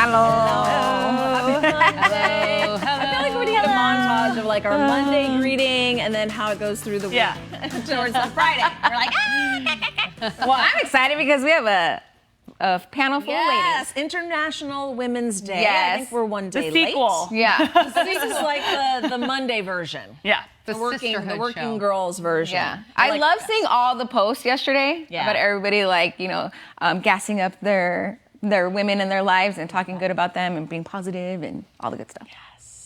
Hello. Hello. I feel like we need a montage of like our Monday greeting and then how it goes through the week towards the Friday. We're like, Well, I'm excited because we have a panel full of ladies. yes, International Women's Day. Yes. I think we're one day The sequel. late. Yeah. So this is like the Monday version. Yeah. The working show. girls version. Yeah. I love seeing all the posts yesterday about everybody gassing up their women in their lives and talking good about them and being positive and all the good stuff.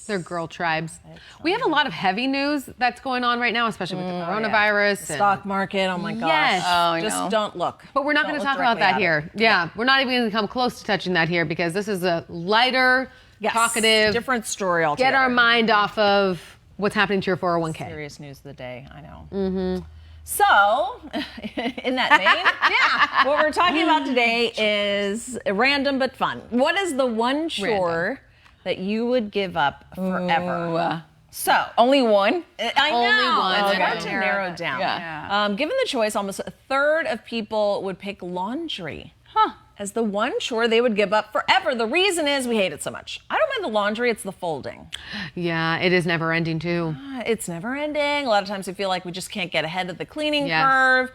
They're girl tribes. We have a lot of heavy news that's going on right now, especially with the coronavirus. The stock market, oh my gosh. Yes. Oh, Just don't look. But we're not going to talk about that here. Yeah, we're not even going to come close to touching that here because this is a lighter, talkative, different story altogether. get our mind off of what's happening to your 401k. Serious news of the day, I know. Mm-hmm. So, in that vein, what we're talking about today is random but fun. What is the one chore that you would give up forever? So, Only one? I know. Only one. It's hard to narrow it down. Yeah. Given the choice, almost a third of people would pick laundry as the one chore they would give up forever. The reason is we hate it so much. I don't mind the laundry, it's the folding. Yeah, it is never ending too. It's never ending. A lot of times we feel like we just can't get ahead of the cleaning curve.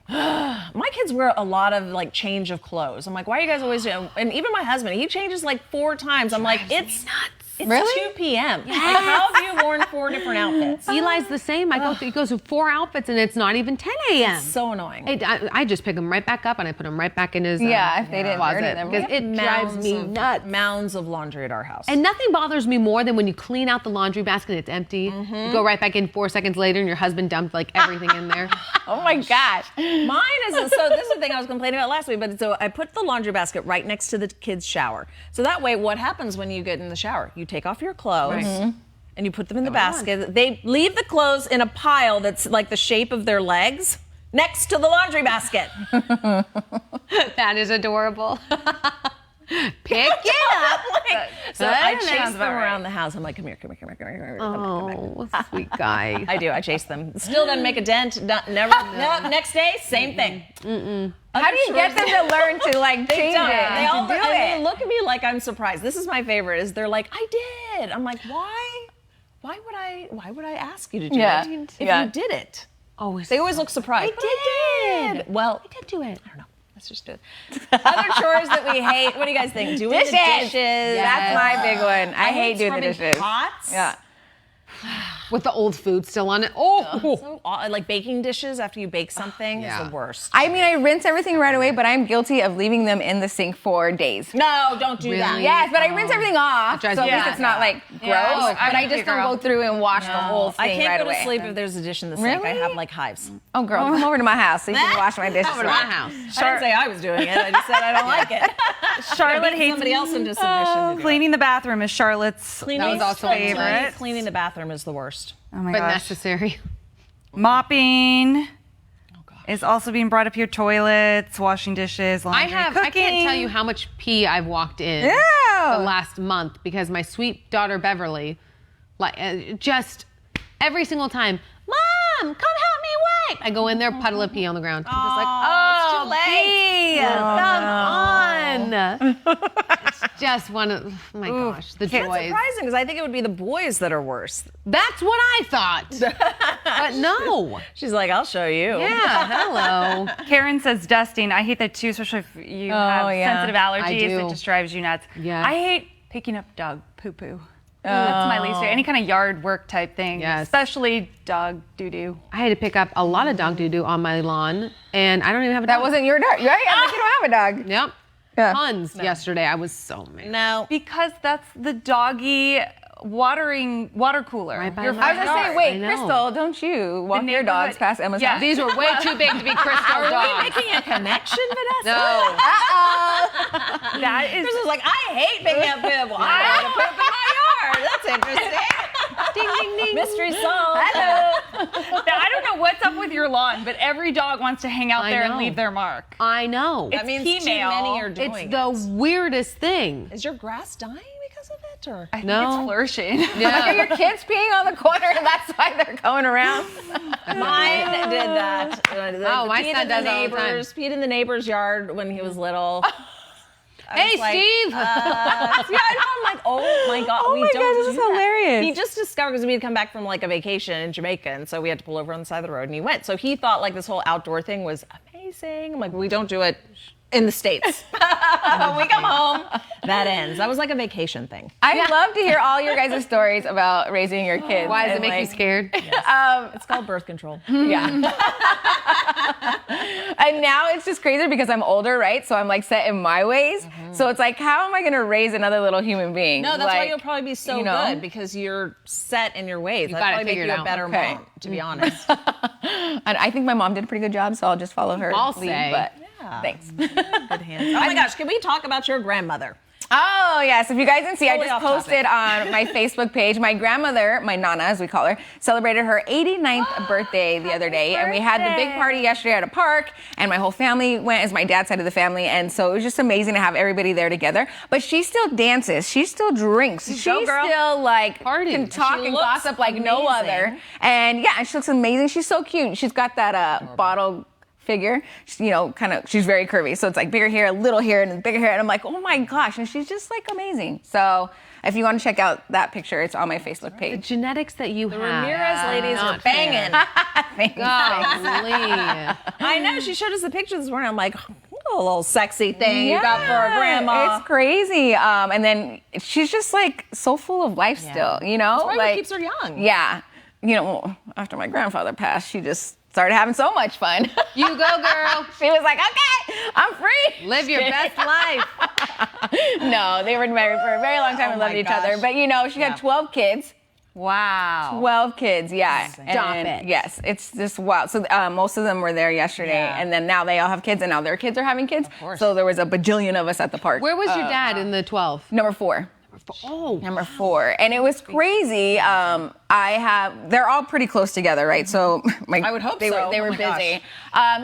My kids wear a lot of like change of clothes. I'm like, why are you guys always doing? And even my husband, he changes like 4 times. I'm like, it's nuts. It's Really? 2 p.m. Like, how have you worn 4 different outfits? Eli's the same. He goes with 4 outfits and it's not even 10 a.m. So annoying. I just pick them right back up and I put them right back in his If they didn't closet dirty them. because it drives me nuts. Mounds of laundry at our house. And nothing bothers me more than when you clean out the laundry basket, it's empty. You go right back in 4 seconds later and your husband dumped like everything in there. Oh my gosh. Mine is, so this is the thing I was complaining about last week, but so I put the laundry basket right next to the kids' shower. So that way, what happens when you get in the shower? You take off your clothes and you put them in the basket. They leave the clothes in a pile that's like the shape of their legs next to the laundry basket. That is adorable. Pick it up. So I chase them around the house. I'm like, come here. Oh, sweet guy. I do. I chase them. Still doesn't make a dent. Never. No, next day, same thing. How do you get them to learn to like change it? They all to do they it? look at me like I'm surprised. This is my favorite. Is they're like, I did. I'm like, why? Why would I ask you to do it if you did it? They always look surprised. I did. Well, I did do it. I don't know. Let's just do it. Other chores that we hate. What do you guys think? Doing Dishes. the dishes. That's my big one. I hate doing the scrubbing dishes. Pots. Yeah. With the old food still on it. Oh, So, like baking dishes after you bake something is the worst. I mean, I rinse everything right away, but I'm guilty of leaving them in the sink for days. No, don't do that. Yes, but I rinse everything off, so drives at me least nuts. it's not like gross. Yeah. But I just don't go through and wash the whole I thing can't right go away. to sleep if there's a dish in the sink. I Really? have like hives. Oh, girl, come over to my house so you can wash my dishes. over to my house. I didn't say I was doing it. I just said I don't like it. Charlotte hates somebody else into submission. to do it. cleaning the bathroom is Charlotte's Cleaning was also favorite. Cleaning the bathroom is the worst. Oh my but gosh. necessary. Mopping is also being brought up here. Toilets, washing dishes, laundry, I cooking. can't tell you how much pee I've walked in Ew. the last month because my sweet daughter Beverly, just every single time, Mom, come help me wipe. I go in there, puddle of pee on the ground. I'm just like, oh, it's too late. come on. It's just one of, oh my gosh, the It's joys. surprising because I think it would be the boys that are worse. That's what I thought. But no. She's like, I'll show you. Yeah, hello. Karen says dusting. I hate that too, especially if you have sensitive allergies. do. It just drives you nuts. Yeah. I hate picking up dog poo-poo. That's my least favorite. Any kind of yard work type thing, Yes. especially dog doo-doo. I had to pick up a lot of dog doo-doo on my lawn, and I don't even have a dog. That wasn't your dog, right? I'm like, you don't have a dog. Yep. Yeah. Tons yesterday. I was so mad. No. Because that's the doggy water cooler. Right by Your my I was front gonna say, yard. wait, I know. Crystal, don't you walk your dogs past Emma's house? These were way too big to be Crystal Are we dogs. making a connection, Vanessa? No. That is This is like, I hate picking up poop. Well, I want to poop in my yard. That's interesting. Ding, ding, ding. Mystery solved. Now, I don't know what's up with your lawn, but every dog wants to hang out I there and know. leave their mark. I know. That means female. too many are It's doing the it. weirdest thing. Is your grass dying because of it? Or? I think No. it's flourishing. Like, are your kids peeing on the corner and that's why they're going around? Mine did that. Oh, my son does all the time. Peed in the neighbor's yard when he was little. I was like, Steve. yeah, I know. I'm like, oh my god, Oh we my don't gosh, this do is that. hilarious. He just discovered because we had come back from like a vacation in Jamaica, and so we had to pull over on the side of the road, and he went. So he thought like this whole outdoor thing was amazing. I'm like, we don't do it in the States. When we come home, that ends. That was like a vacation thing. I'd love to hear all your guys' stories about raising your kids. Why does it and, make you scared? It's called birth control. Yeah. And now it's just crazier because I'm older, right? So I'm like set in my ways. So it's like, how am I going to raise another little human being? No, that's like, why you'll probably be so you know? good because you're set in your ways. got That'd it probably make figured you a out. better Okay. mom, to be honest. And I think my mom did a pretty good job, so I'll just follow her I'll lead, say. But Yeah. thanks. Good hands. Oh my gosh, can we talk about your grandmother? Oh, yes. If you guys didn't see, I Totally just off posted on my Facebook page. My grandmother, my Nana, as we call her, celebrated her 89th birthday the other day. And we had the big party yesterday at a park, and my whole family went as my dad's side of the family. And so it was just amazing to have everybody there together. But she still dances. She still drinks. She go, girl. still, like, Party. can talk She and looks gossip like no amazing. other. And yeah, and she looks amazing. She's so cute. She's got that bottle figure, you know, kind of, she's very curvy. So it's like bigger hair, little hair, and then bigger hair. And I'm like, oh my gosh. And she's just like amazing. So if you want to check out that picture, it's on my Facebook The page. genetics that you have. Ramirez ladies are Not banging. Golly. I know. She showed us the picture this morning. I'm like, oh, a little sexy thing you got for a grandma. It's crazy. And then she's just like so full of life still, you know? That's probably what like, keeps her young. Yeah. You know, after my grandfather passed, she just started having so much fun. You go, girl. She was like, okay, I'm free. Live your best life. No, they were married for a very long time and loved my each other. gosh. But you know, she had 12 kids. Wow. 12 kids, yeah. Stop And it. Yes, it's just wild. So most of them were there yesterday, Yeah. and then now they all have kids, and now their kids are having kids. course. So there was a bajillion of us at the park. Where was your dad in the 12? Number 4. Oh. Number 4. And it was crazy. They're all pretty close together, right? So I would hope they so. Were, they Oh were my busy.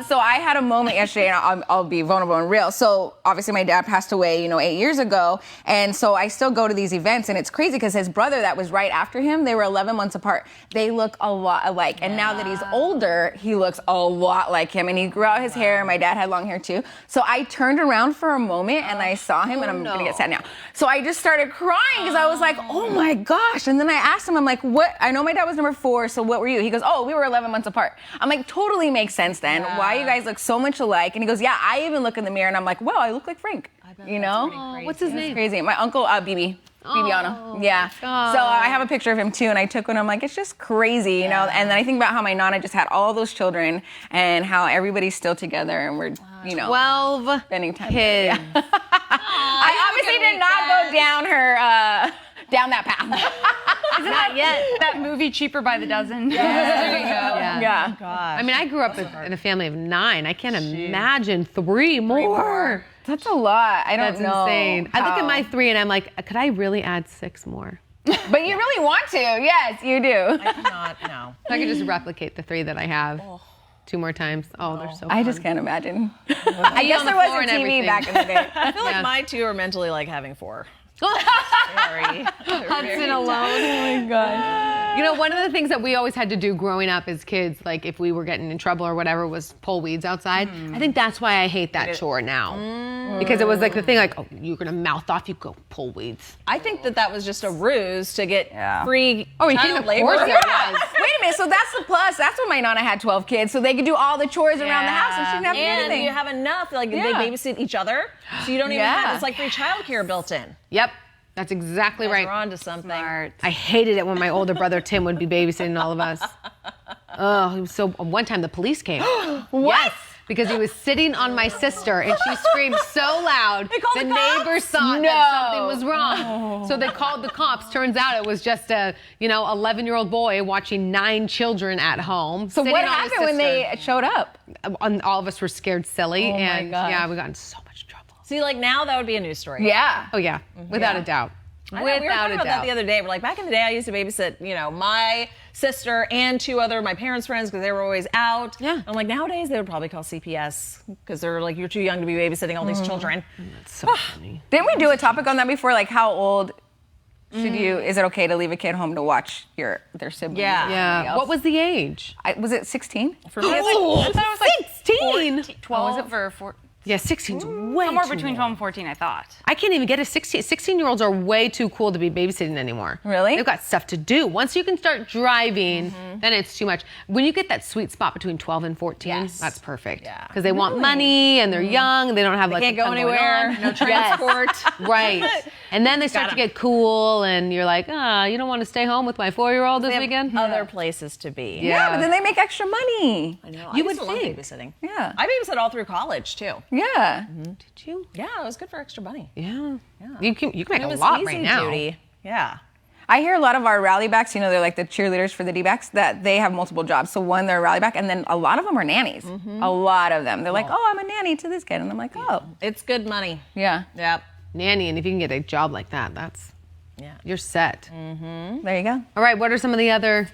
So I had a moment yesterday, and I'll be vulnerable and real. So obviously my dad passed away, 8 years ago. And so I still go to these events, and it's crazy because his brother that was right after him, they were 11 months apart. They look a lot alike. And now that he's older, he looks a lot like him. And he grew out his hair, and my dad had long hair too. So I turned around for a moment, and I saw him, and I'm going to get sad now. So I just started crying because I was like, oh my gosh. And then I asked him, I'm like, what? I know my dad was number 4, so what were you? He goes, oh, we were 11 months apart. I'm like, totally makes sense then. Why you guys look so much alike? And he goes, yeah, I even look in the mirror and I'm like, wow, I look like Frank. Oh, what's his name? Crazy. My uncle, Bibi. Bibiano. Yeah. So I have a picture of him too, and I took one. I'm like, it's just crazy, you know. And then I think about how my Nana just had all those children, and how everybody's still together, and we're, 12 spending time kids. together. Yeah. I obviously did not go down her down that path. Not yet. That movie, Cheaper by the Dozen. Yeah. Yeah. I mean, I grew up in a family of 9. I can't imagine 3 more. That's a lot. I don't That's know. insane. I look at how. my 3 and I'm like, could I really add 6 more? But you really want to. Yes, you do. I cannot, no. If I could just replicate the 3 that I have 2 more times. Oh, they're so fun. I just can't imagine. I guess on the there floor wasn't and TV everything. back in the day. I feel Yeah. like my 2 are mentally like having 4. Very. Hudson alone. Oh my God. One of the things that we always had to do growing up as kids, like if we were getting in trouble or whatever, was pull weeds outside. I think that's why I hate that chore now. Because it was like the thing, like, oh, you're going to mouth off, you go pull weeds. I think that was just a ruse to get free Oh, child labor. Of course it was. Wait a minute. So that's the plus. That's when my Nana had 12 kids, so they could do all the chores around the house, and she didn't have to do And anything. you have enough, like Yeah. they babysit each other, so you don't even Yeah. have, it's like free childcare built in. Yep. That's exactly right. We're on to something. I hated it when my older brother Tim would be babysitting all of us. Oh, he was so. One time the police came. What? Yes, because he was sitting on my sister and she screamed so loud called the cops? neighbors thought No. that something was wrong. So they called the cops. Turns out it was just a 11-year-old boy watching 9 children at home. So sitting what on his happened when sister. they showed up? And all of us were scared silly, Oh my and gosh. yeah, we got in so much trouble. See, like now that would be a news story. Yeah. Oh yeah, without a doubt. I know, we were Without talking a about that doubt. the other day. We're like, back in the day, I used to babysit, my sister and 2 other my parents' friends because they were always out. Yeah. I'm like, nowadays they would probably call CPS because they're like, you're too young to be babysitting all these children. It's so funny. Didn't we do a topic on that before? Like, how old should you? Is it okay to leave a kid home to watch their siblings? Yeah. or somebody Yeah. else? What was the age? Was it 16? For me, I thought it was like 16. 12. Was it for 4? Yeah, 16's way Somewhere too between old. 12 and 14, I thought. I can't even get a 16. 16-year-olds are way too cool to be babysitting anymore. Really? They've got stuff to do. Once you can start driving, then it's too much. When you get that sweet spot between 12 and 14, that's perfect. Yeah. Because they want money and they're young and they don't have like Can't a go ton going anywhere. on. No transport. Right. And then they start to get cool and you're like, you don't want to stay home with my 4-year-old this They have weekend? other places to be. Yeah, but then they make extra money. I know. You I would used to love think. babysitting. Yeah. I babysat all through college too. Yeah. Did you? Yeah, it was good for extra money. Yeah. You can make It a was lot easy right now. duty. Yeah. I hear a lot of our rally backs, you know, they're like the cheerleaders for the D-backs, that they have multiple jobs. So one, they're a rally back, and then a lot of them are nannies. A lot of them. They're like, oh, I'm a nanny to this kid. And I'm like, oh. It's good money. Yeah. Yep. Nanny, and if you can get a job like that, you're set. There you go. All right, what are some of the other?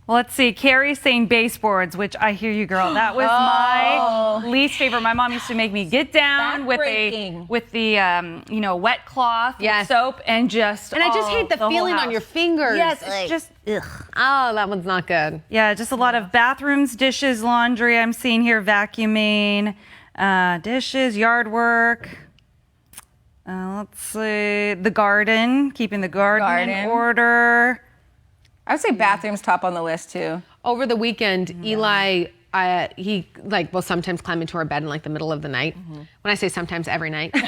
Well, let's see. Carrie's saying baseboards, which I hear you, girl. That was my least favorite. My mom used to make me get down with the wet cloth, with soap, and just. And I just hate the whole feeling on house. your fingers. Yes, it's just. Ugh. Oh, that one's not good. Yeah, just a lot of bathrooms, dishes, laundry. I'm seeing here vacuuming, dishes, yard work. Let's see. The garden, keeping the garden in order. I would say bathrooms top on the list too. Over the weekend, Eli, he sometimes climb into our bed in like the middle of the night. When I say sometimes, every night. And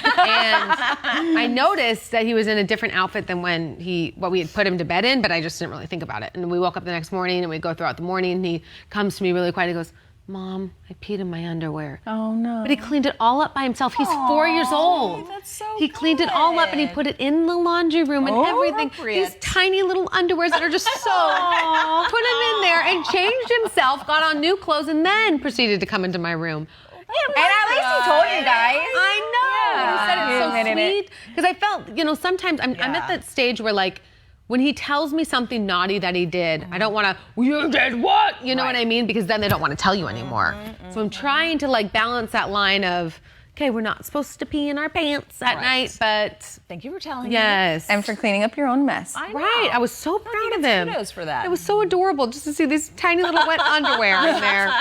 I noticed that he was in a different outfit than what we had put him to bed in, but I just didn't really think about it. And we woke up the next morning and we go throughout the morning and he comes to me really quiet. He goes, Mom, I peed in my underwear. Oh no. But he cleaned it all up by himself. He's 4 years old. That's so He cleaned it all up and he put it in the laundry room and everything. appropriate. These tiny little underwears that are just so. Put him in there and changed himself, got on new clothes, and then proceeded to come into my room. And at least he told you guys. I know. Yeah. He said He it's so admitted it. sweet. Because I felt, sometimes I'm at that stage where like, when he tells me something naughty that he did, I don't want to, you did what? You know what I mean? Because then they don't want to tell you anymore. So I'm trying to like balance that line of, okay, we're not supposed to pee in our pants at night, but Thank you for telling me. yes. And for cleaning up your own mess. I know. Right, I was so proud of him. Kudos for that. It was so adorable just to see these tiny little wet underwear in there.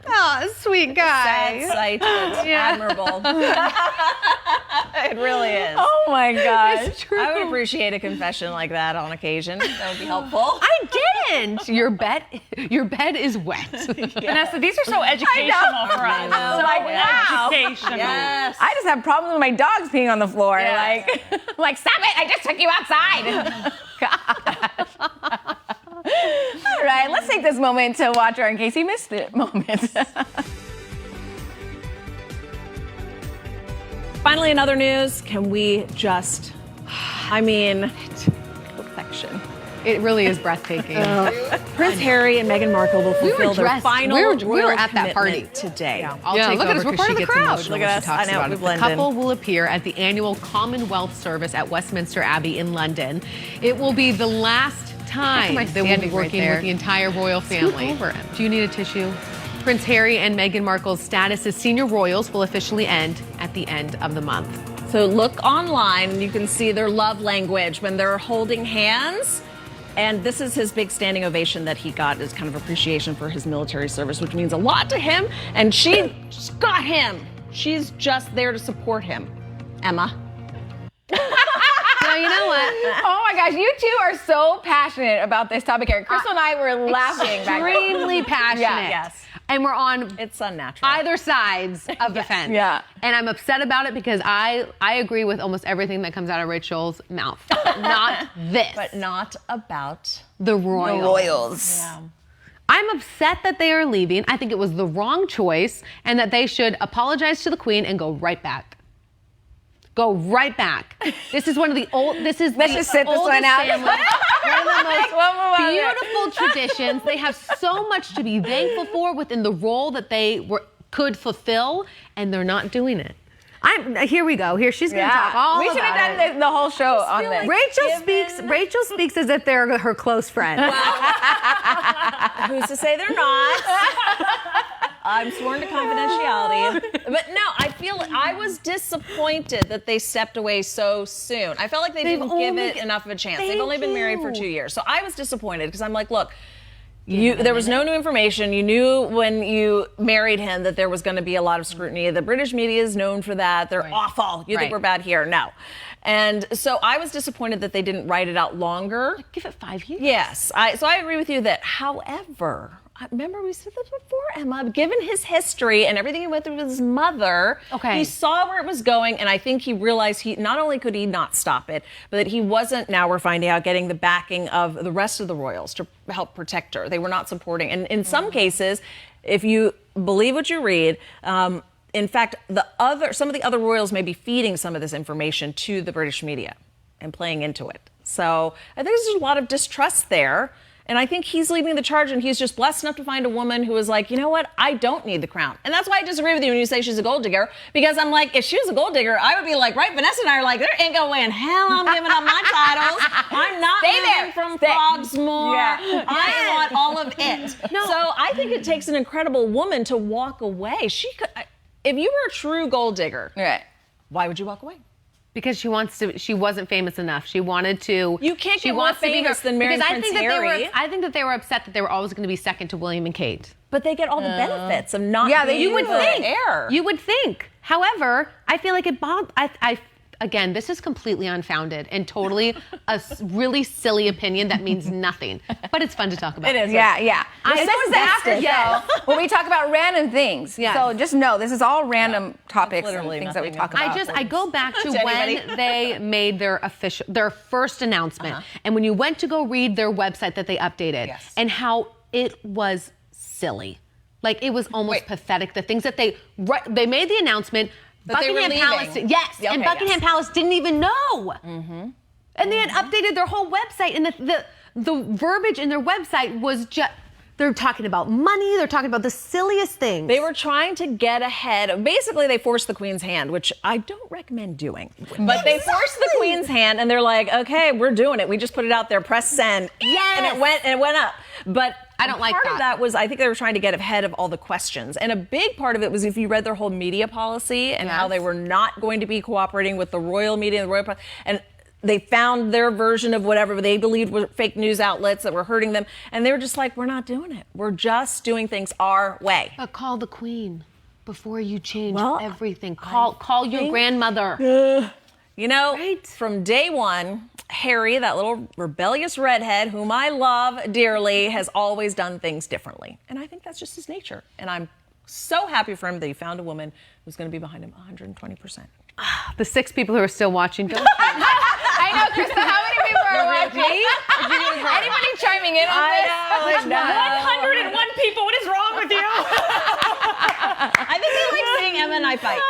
Oh, sweet guy. Sad sight, but admirable. It really is. Oh my gosh. It's true. I would appreciate a confession like that on occasion. That would be helpful. I didn't. Your bed is wet. Vanessa, these are so educational for us. know. So Wow. educational. Yes. I just have problems with my dogs peeing on the floor. Yes. Like, stop it! I just took you outside. Gosh. All right, let's take this moment to watch our In Case You Missed It moment. Finally, in other news, can we just, perfection. It really is breathtaking. Prince Harry and Meghan Markle will fulfill their dressed. final We were royal at that party commitment today. I'll Yeah, take look at over us, we're 'cause part she of the gets crowd. emotional Look at when us. she talks I know, about we it. The blend in. couple will appear at the annual Commonwealth service at Westminster Abbey in London. It will be the last time am I they will be standing right working there? with the entire royal family. over him. Do you need a tissue? Prince Harry and Meghan Markle's status as senior royals will officially end at the end of the month. So look online and you can see their love language when they're holding hands. And this is his big standing ovation that he got as kind of appreciation for his military service, which means a lot to him. And she just got him. She's just there to support him. Emma. Well, you know what? Oh my gosh, you two are so passionate about this topic here. Crystal and I were laughing back there. Extremely passionate. Yes. And we're on It's unnatural. either sides of the fence. Yeah. And I'm upset about it because I agree with almost everything that comes out of Rachel's mouth. Not this. But not about the royals. Royals. I'm upset that they are leaving. I think it was the wrong choice and that they should apologize to the Queen and go right back. Go right back. This is one of the old. Let's just sit this one out. Family, one of the most We'll move on there. beautiful traditions. They have so much to be thankful for within the role that they could fulfill, and they're not doing it. Here we go. Here she's going to talk all We should about have done the whole show on this. Rachel speaks as if they're her close friend. who's to say they're not. I'm sworn to confidentiality. But no, I was disappointed that they stepped away so soon. I felt like they didn't give it enough of a chance. They've only been married for 2 years. So I was disappointed because I'm like, look, There was no new information. You knew when you married him that there was going to be a lot of scrutiny. The British media is known for that. They're awful. You think we're bad here? No. And so I was disappointed that they didn't write it out longer. Give it 5 years. Yes. So I agree with you that, however, remember we said this before, Emma, given his history and everything he went through with his mother, he saw where it was going, and I think he realized not only could he not stop it, but that he wasn't, now we're finding out, getting the backing of the rest of the royals to help protect her. They were not supporting. And in some cases, if you believe what you read, in fact, some of the other royals may be feeding some of this information to the British media and playing into it. So I think there's a lot of distrust there. And I think he's leading the charge, and he's just blessed enough to find a woman who is like, you know what, I don't need the crown. And that's why I disagree with you when you say she's a gold digger, because I'm like, if she was a gold digger, I would be like, right, Vanessa and I are like, there ain't no way in hell I'm giving up my titles. I'm not moving from Frogsmore. Yeah. I want all of it. No. So I think it takes an incredible woman to walk away. She could, if you were a true gold digger, why would you walk away? Because she wasn't famous enough. She wanted to. You can't get more famous than Mary and Prince Harry. I think that they were upset that they were always going to be second to William and Kate. But they get all the benefits of not being you would think. heir. You would think. However, I feel like again, this is completely unfounded and totally a really silly opinion that means nothing. But it's fun to talk about. It is. Yeah. This is after when we talk about random things. Yeah. So just know this is all random topics and things that we talk about. I go back to when they made their first announcement, and when you went to go read their website that they updated, and how it was silly. Like, it was almost pathetic. The things that they made the announcement. Buckingham Palace, and Buckingham Palace didn't even know. And they had updated their whole website, and the verbiage in their website was just, they're talking about money, they're talking about the silliest things. They were trying to get ahead. Basically, they forced the Queen's hand, which I don't recommend doing. But they forced the Queen's hand, and they're like, okay, we're doing it. We just put it out there, press send, and it went up. But I don't like that. Part of that was, I think they were trying to get ahead of all the questions. And a big part of it was if you read their whole media policy and how they were not going to be cooperating with the royal media and the royal press. And they found their version of whatever they believed were fake news outlets that were hurting them. And they were just like, we're not doing it. We're just doing things our way. But call the Queen before you change everything. Call your grandmother. You know, from day one, Harry, that little rebellious redhead whom I love dearly, has always done things differently. And I think that's just his nature. And I'm so happy for him that he found a woman who's going to be behind him 120%. The 6 people who are still watching, don't I know, Krista, how many people are watching? Anybody chiming in on this? 101 people, what is wrong with you? I think they like seeing Emma and I fight.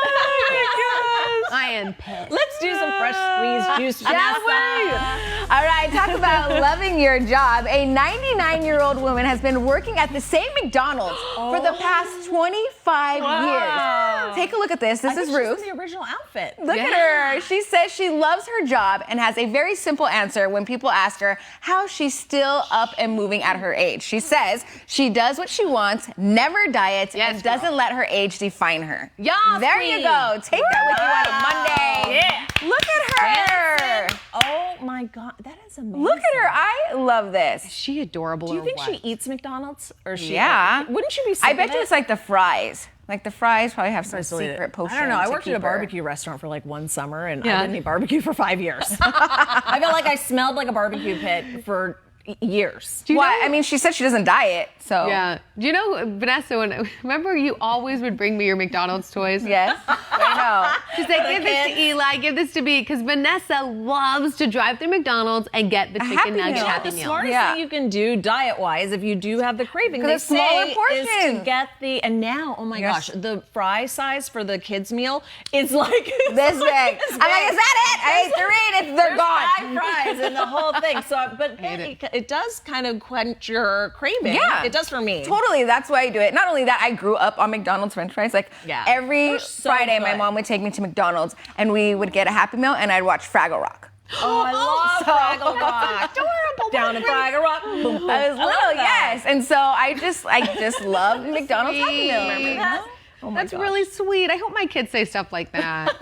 I am pissed. Let's do some fresh squeezed juice. Shall we? All right, talk about loving your job. A 99-year-old woman has been working at the same McDonald's for the past 25 years. Take a look at this. This is Ruth. She's in the original outfit. Look at her. She says she loves her job and has a very simple answer when people ask her how she's still up and moving at her age. She says she does what she wants, never diets, and doesn't let her age define her. There you go. Take that with you on a Monday. Yeah. Look at her. Oh my God, that is amazing. Look at her. I love this. Is she adorable? Do you think she eats McDonald's? Or she? Yeah. Wouldn't she be sick I bet of you it? it's like the fries. Like the fries probably have some secret potion. I don't know. I worked at a barbecue restaurant for like one summer, and I didn't eat barbecue for 5 years. I felt like I smelled like a barbecue pit for years. I mean, she said she doesn't diet, so. Yeah. Do you know, Vanessa, remember you always would bring me your McDonald's toys? Yes, I know. She's like, give this to Eli, give this to me, because Vanessa loves to drive through McDonald's and get the chicken nugget Happy The Meal. smartest thing you can do diet-wise, if you do have the craving, they it's smaller say, portions. is to get the, and now, oh my gosh, the fry size for the kids' meal is like this big. I'm like, is that it? I ate 3 and they're gone. 5 fries and the whole thing. So, but it does kind of quench your craving. Yeah. It does for me. Totally, that's why I do it. Not only that, I grew up on McDonald's French fries. Like every Friday, my mom would take me to McDonald's and we would get a Happy Meal and I'd watch Fraggle Rock. Oh, I love Fraggle Rock. Adorable. Down in Fraggle Rock. Boom, boom. I was little, yes. And so I just love McDonald's Happy Meal. Remember that? Oh That's really sweet. I hope my kids say stuff like that.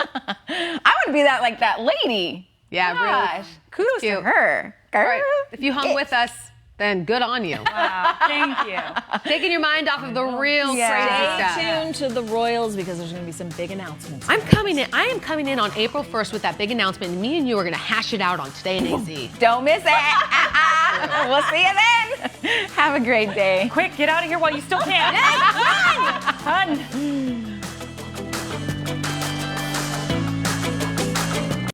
I would be that like that lady. Yeah, Gosh, really. kudos to her. All right. If you hung with us, then good on you. Wow, thank you. Taking your mind off of the real Stay crazy stuff. tuned to the Royals because there's going to be some big announcements. I am coming in on April 1st with that big announcement. And me and you are going to hash it out on Today in AZ. Don't miss it. We'll see you then. Have a great day. Quick, get out of here while you still can. Run! Run.